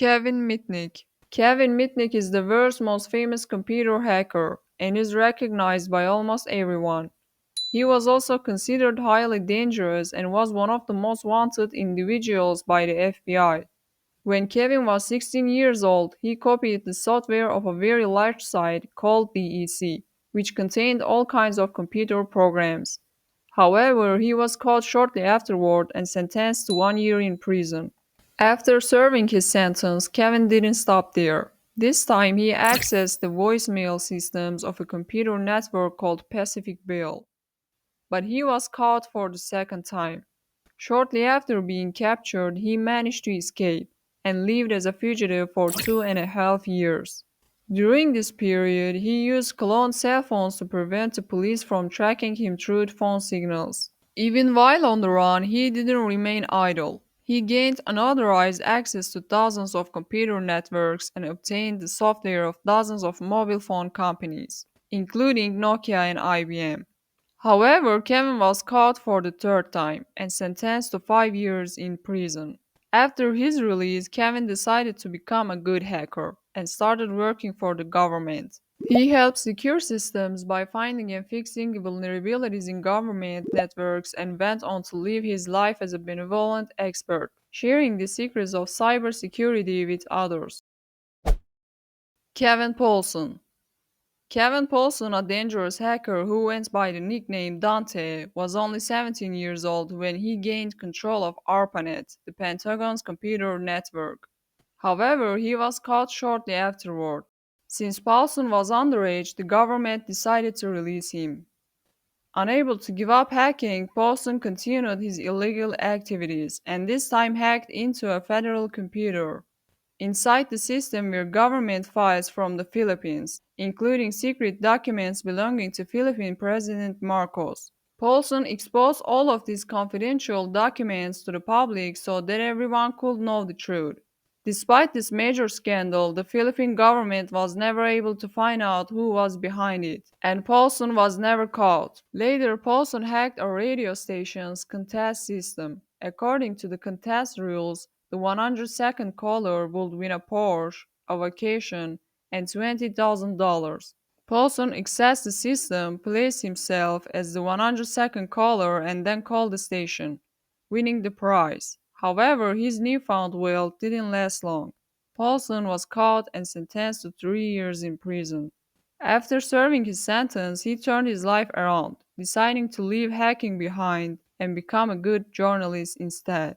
Kevin Mitnick. Kevin Mitnick is the world's most famous computer hacker and is recognized by almost everyone. He was also considered highly dangerous and was one of the most wanted individuals by the FBI. When Kevin was 16 years old, he copied the software of a very large site called DEC, which contained all kinds of computer programs. However, he was caught shortly afterward and sentenced to 1 year in prison. After serving his sentence, Kevin didn't stop there. This time he accessed the voicemail systems of a computer network called Pacific Bell. But he was caught for the second time. Shortly after being captured, he managed to escape and lived as a fugitive for 2.5 years. During this period, he used cloned cell phones to prevent the police from tracking him through phone signals. Even while on the run, he didn't remain idle. He gained unauthorized access to thousands of computer networks and obtained the software of dozens of mobile phone companies, including Nokia and IBM. However, Kevin was caught for the third time and sentenced to 5 years in prison. After his release, Kevin decided to become a good hacker and started working for the government. He helped secure systems by finding and fixing vulnerabilities in government networks and went on to live his life as a benevolent expert, sharing the secrets of cybersecurity with others. Kevin Paulson. Kevin Paulson, a dangerous hacker who went by the nickname Dante, was only 17 years old when he gained control of ARPANET, the Pentagon's computer network. However, he was caught shortly afterward. Since Paulson was underage, the government decided to release him. Unable to give up hacking, Paulson continued his illegal activities and this time hacked into a federal computer. Inside the system were government files from the Philippines, including secret documents belonging to Philippine President Marcos. Paulson exposed all of these confidential documents to the public so that everyone could know the truth. Despite this major scandal, the Philippine government was never able to find out who was behind it, and Paulson was never caught. Later, Paulson hacked a radio station's contest system. According to the contest rules, the 100-second caller would win a Porsche, a vacation, and $20,000. Paulson accessed the system, placed himself as the 100-second caller, and then called the station, winning the prize. However, his newfound wealth didn't last long. Paulson was caught and sentenced to 3 years in prison. After serving his sentence, he turned his life around, deciding to leave hacking behind and become a good journalist instead.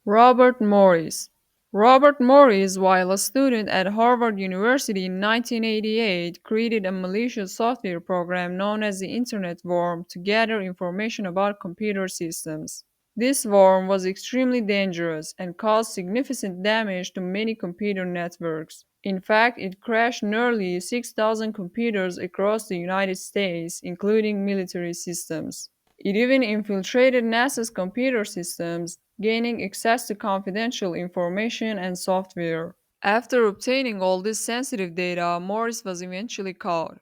Robert Morris. Robert Morris, while a student at Harvard University in 1988, created a malicious software program known as the Internet Worm to gather information about computer systems. This worm was extremely dangerous and caused significant damage to many computer networks. In fact, it crashed nearly 6,000 computers across the United States, including military systems. It even infiltrated NASA's computer systems, gaining access to confidential information and software. After obtaining all this sensitive data, Morris was eventually caught.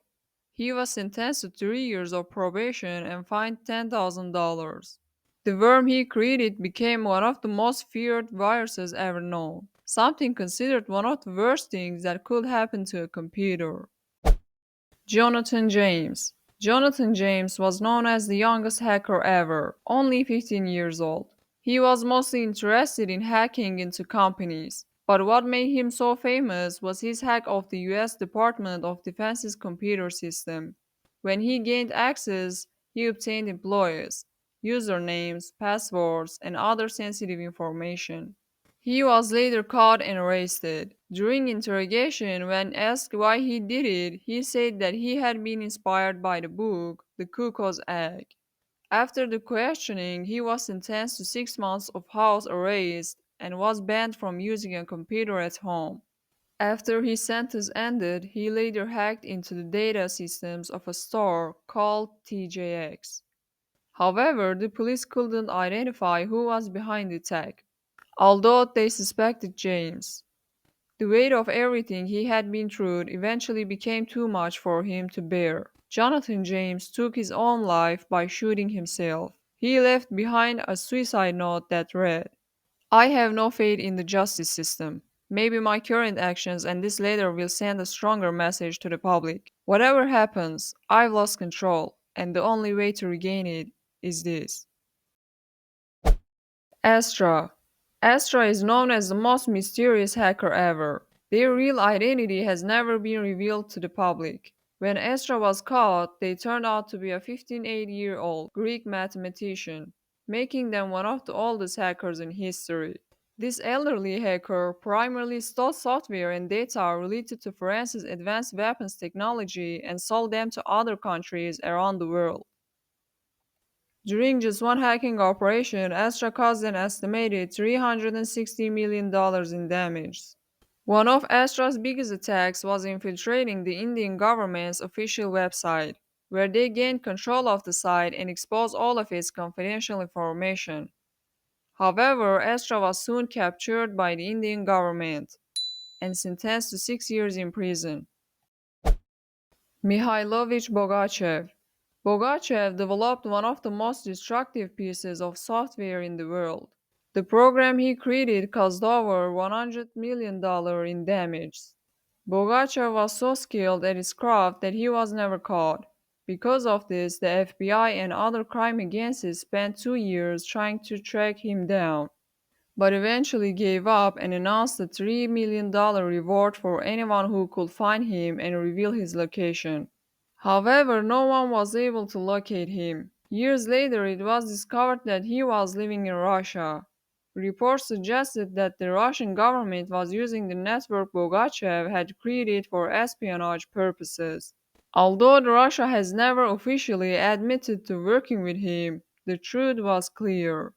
He was sentenced to 3 years of probation and fined $10,000. The worm he created became one of the most feared viruses ever known, something considered one of the worst things that could happen to a computer. Jonathan James. Jonathan James was known as the youngest hacker ever, only 15 years old. He was mostly interested in hacking into companies, but what made him so famous was his hack of the US Department of Defense's computer system. When he gained access, he obtained employees, usernames, passwords, and other sensitive information. He was later caught and arrested. During interrogation, when asked why he did it, he said that he had been inspired by the book, The Cuckoo's Egg. After the questioning, he was sentenced to 6 months of house arrest and was banned from using a computer at home. After his sentence ended, he later hacked into the data systems of a store called TJX. However, the police couldn't identify who was behind the attack, although they suspected James. The weight of everything he had been through eventually became too much for him to bear. Jonathan James took his own life by shooting himself. He left behind a suicide note that read, I have no faith in the justice system. Maybe my current actions and this later will send a stronger message to the public. Whatever happens, I've lost control, and the only way to regain it is this. Astra. Astra is known as the most mysterious hacker ever. Their real identity has never been revealed to the public. When Astra was caught, they turned out to be a 15-year-old Greek mathematician, making them one of the oldest hackers in history. This elderly hacker primarily stole software and data related to France's advanced weapons technology and sold them to other countries around the world. During just one hacking operation, Astra caused an estimated $360 million in damage. One of Astra's biggest attacks was infiltrating the Indian government's official website, where they gained control of the site and exposed all of its confidential information. However, Astra was soon captured by the Indian government and sentenced to 6 years in prison. Mihailovich Bogachev. Bogachev developed one of the most destructive pieces of software in the world. The program he created caused over $100 million in damage. Bogachev was so skilled at his craft that he was never caught. Because of this, the FBI and other crime agencies spent 2 years trying to track him down, but eventually gave up and announced a $3 million reward for anyone who could find him and reveal his location. However, no one was able to locate him. Years later, it was discovered that he was living in Russia. Reports suggested that the Russian government was using the network Bogachev had created for espionage purposes. Although Russia has never officially admitted to working with him, the truth was clear.